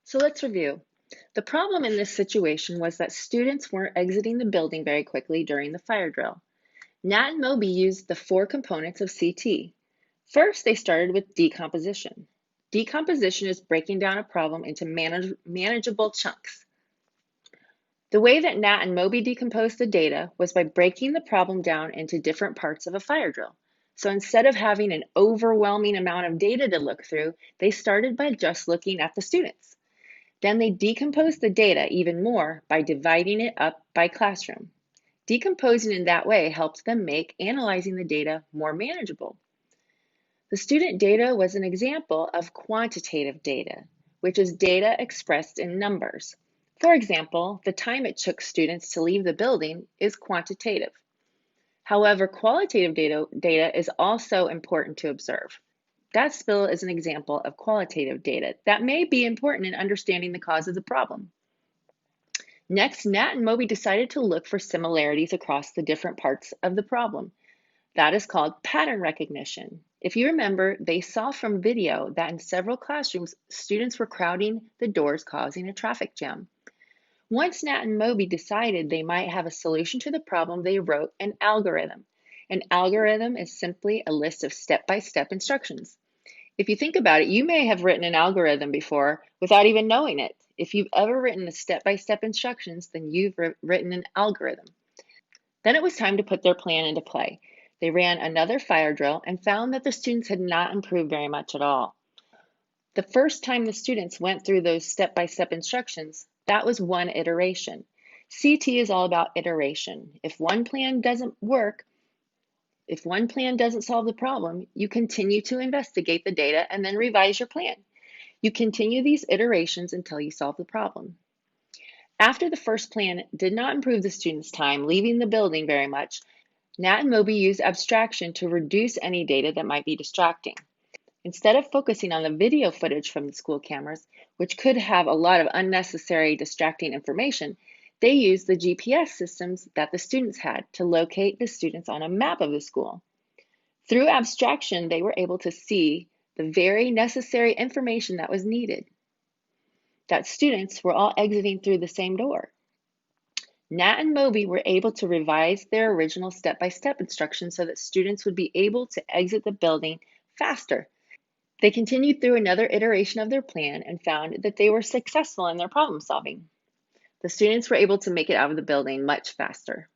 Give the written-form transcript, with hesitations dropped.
So let's review. The problem in this situation was that students weren't exiting the building very quickly during the fire drill. Nat and Moby used the four components of CT. First, they started with decomposition. Decomposition is breaking down a problem into manageable chunks. The way that Nat and Moby decomposed the data was by breaking the problem down into different parts of a fire drill. So instead of having an overwhelming amount of data to look through, they started by just looking at the students. Then they decomposed the data even more by dividing it up by classroom. Decomposing in that way helped them make analyzing the data more manageable. The student data was an example of quantitative data, which is data expressed in numbers. For example, the time it took students to leave the building is quantitative. However, qualitative data is also important to observe. That spill is an example of qualitative data that may be important in understanding the cause of the problem. Next, Nat and Moby decided to look for similarities across the different parts of the problem. That is called pattern recognition. If you remember, they saw from video that in several classrooms, students were crowding the doors, causing a traffic jam. Once Nat and Moby decided they might have a solution to the problem, they wrote an algorithm. An algorithm is simply a list of step-by-step instructions. If you think about it, you may have written an algorithm before without even knowing it. If you've ever written the step-by-step instructions, then you've written an algorithm. Then it was time to put their plan into play. They ran another fire drill and found that the students had not improved very much at all. The first time the students went through those step-by-step instructions, that was one iteration. CT is all about iteration. If one plan doesn't work, if one plan doesn't solve the problem, you continue to investigate the data and then revise your plan. You continue these iterations until you solve the problem. After the first plan did not improve the students' time leaving the building very much, Nat and Moby used abstraction to reduce any data that might be distracting. Instead of focusing on the video footage from the school cameras, which could have a lot of unnecessary distracting information, they used the GPS systems that the students had to locate the students on a map of the school. Through abstraction, they were able to see the very necessary information that was needed, that students were all exiting through the same door. Nat and Moby were able to revise their original step-by-step instructions so that students would be able to exit the building faster. They continued through another iteration of their plan and found that they were successful in their problem solving. The students were able to make it out of the building much faster.